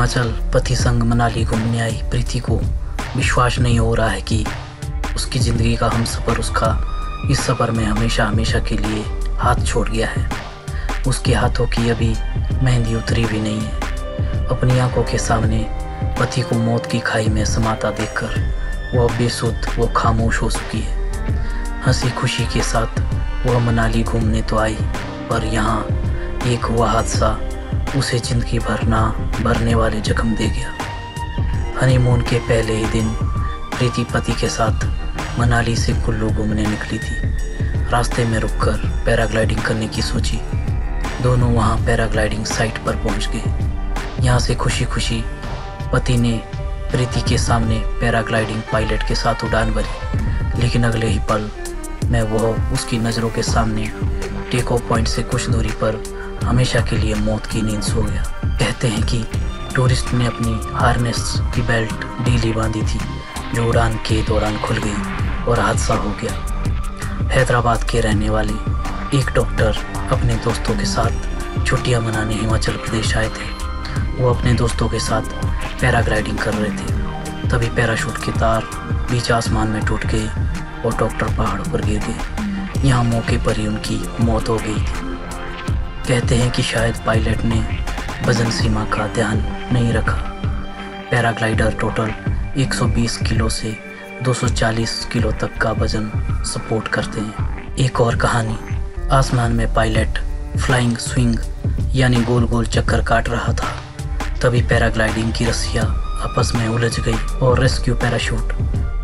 हिमाचल पति संग मनाली घूमने आई प्रीति को विश्वास नहीं हो रहा है कि उसकी ज़िंदगी का हमसफ़र उसका इस सफ़र में हमेशा हमेशा के लिए हाथ छोड़ गया है। उसके हाथों की अभी मेहंदी उतरी भी नहीं है। अपनी आंखों के सामने पति को मौत की खाई में समाता देखकर वह बेसुध व खामोश हो चुकी है। हंसी खुशी के साथ वह मनाली घूमने तो आई, पर यहाँ एक हुआ हादसा उसे जिंदगी भर ना भरने वाले जख्म दे गया। हनीमून के पहले ही दिन प्रीति पति के साथ मनाली से कुल्लू घूमने निकली थी। रास्ते में रुककर पैराग्लाइडिंग करने की सोची। दोनों वहां पैराग्लाइडिंग साइट पर पहुंच गए। यहां से खुशी खुशी पति ने प्रीति के सामने पैराग्लाइडिंग पायलट के साथ उड़ान भरी, लेकिन अगले ही पल में वह उसकी नज़रों के सामने टेक ऑफ पॉइंट से कुछ दूरी पर हमेशा के लिए मौत की नींद सो गया। कहते हैं कि टूरिस्ट ने अपनी हार्नेस की बेल्ट ढीली बांधी थी, जो उड़ान के दौरान खुल गई और हादसा हो गया। हैदराबाद के रहने वाले एक डॉक्टर अपने दोस्तों के साथ छुट्टियां मनाने हिमाचल प्रदेश आए थे। वो अपने दोस्तों के साथ पैराग्लाइडिंग कर रहे थे। तभी पैराशूट के तार बीच आसमान में टूट गए और डॉक्टर पहाड़ों पर गिर गए। यहाँ मौके पर ही उनकी मौत हो गई थी। कहते हैं कि शायद पायलट ने वजन सीमा का ध्यान नहीं रखा। पैराग्लाइडर टोटल 120 किलो से 240 किलो तक का वजन सपोर्ट करते हैं। एक और कहानी, आसमान में पायलट फ्लाइंग स्विंग यानी गोल गोल चक्कर काट रहा था। तभी पैराग्लाइडिंग की रस्सियाँ आपस में उलझ गई और रेस्क्यू पैराशूट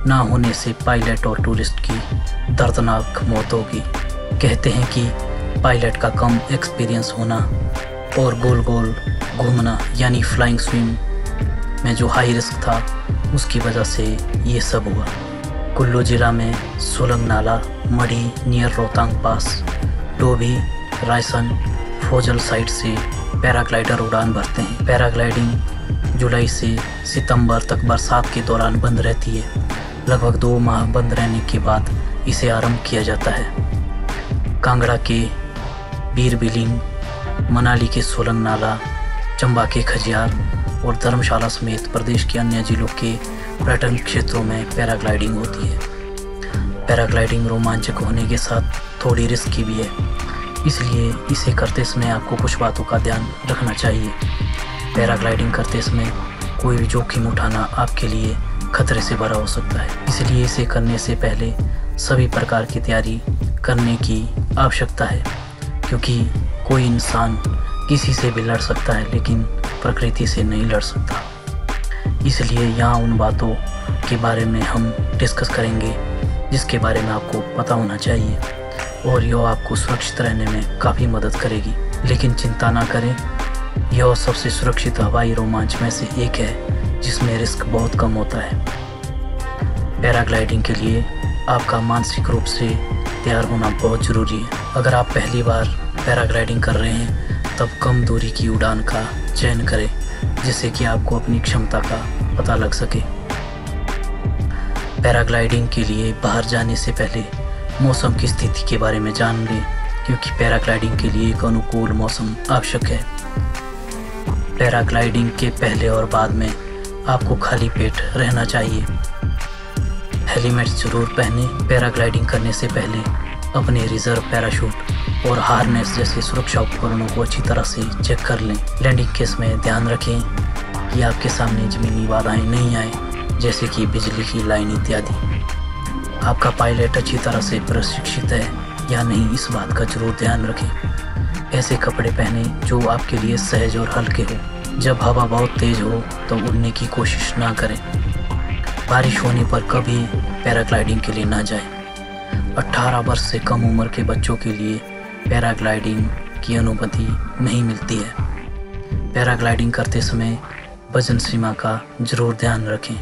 ना होने से पायलट और टूरिस्ट की दर्दनाक मौत हो गई। कहते हैं कि पायलट का कम एक्सपीरियंस होना और गोल गोल घूमना यानी फ्लाइंग स्विंग में जो हाई रिस्क था, उसकी वजह से ये सब हुआ। कुल्लू जिला में सोलंग नाला, मढ़ी नियर रोहतांग पास, डोभी, रायसन, फोजल साइट से पैराग्लाइडर उड़ान भरते हैं। पैराग्लाइडिंग जुलाई से सितंबर तक बरसात के दौरान बंद रहती है। लगभग 2 माह बंद रहने के बाद इसे आरंभ किया जाता है। कांगड़ा के बीर बिलिंग, मनाली के सोलंग नाला, चंबा के खजियार और धर्मशाला समेत प्रदेश के अन्य जिलों के पर्यटन क्षेत्रों में पैराग्लाइडिंग होती है। पैराग्लाइडिंग रोमांचक होने के साथ थोड़ी रिस्की भी है, इसलिए इसे करते समय आपको कुछ बातों का ध्यान रखना चाहिए। पैराग्लाइडिंग करते समय कोई भी जोखिम उठाना आपके लिए खतरे से भरा हो सकता है, इसलिए इसे करने से पहले सभी प्रकार की तैयारी करने की आवश्यकता है, क्योंकि कोई इंसान किसी से भी लड़ सकता है लेकिन प्रकृति से नहीं लड़ सकता। इसलिए यहाँ उन बातों के बारे में हम डिस्कस करेंगे जिसके बारे में आपको पता होना चाहिए और यह आपको सुरक्षित रहने में काफ़ी मदद करेगी। लेकिन चिंता ना करें, यह सबसे सुरक्षित हवाई रोमांच में से एक है जिसमें रिस्क बहुत कम होता है। पैराग्लाइडिंग के लिए आपका मानसिक रूप से तैयार होना बहुत ज़रूरी है। अगर आप पहली बार पैराग्लाइडिंग कर रहे हैं तब कम दूरी की उड़ान का चयन करें, जिससे कि आपको अपनी क्षमता का पता लग सके। पैराग्लाइडिंग के लिए बाहर जाने से पहले मौसम की स्थिति के बारे में जान लें, क्योंकि पैराग्लाइडिंग के लिए एक अनुकूल मौसम आवश्यक है। पैराग्लाइडिंग के पहले और बाद में आपको खाली पेट रहना चाहिए। हेलमेट जरूर पहने। पैराग्लाइडिंग करने से पहले अपने रिजर्व पैराशूट और हार्नेस जैसे सुरक्षा उपकरणों को अच्छी तरह से चेक कर लें। लैंडिंग के समय ध्यान रखें कि आपके सामने ज़मीनी बाधाएं नहीं आए, जैसे कि बिजली की लाइन इत्यादि। आपका पायलट अच्छी तरह से प्रशिक्षित है या नहीं, इस बात का जरूर ध्यान रखें। ऐसे कपड़े पहने जो आपके लिए सहज और हल्के हो। जब हवा बहुत तेज़ हो तो उड़ने की कोशिश ना करें। बारिश होने पर कभी पैराग्लाइडिंग के लिए ना जाएं। 18 वर्ष से कम उम्र के बच्चों के लिए पैराग्लाइडिंग की अनुमति नहीं मिलती है। पैराग्लाइडिंग करते समय वजन सीमा का जरूर ध्यान रखें।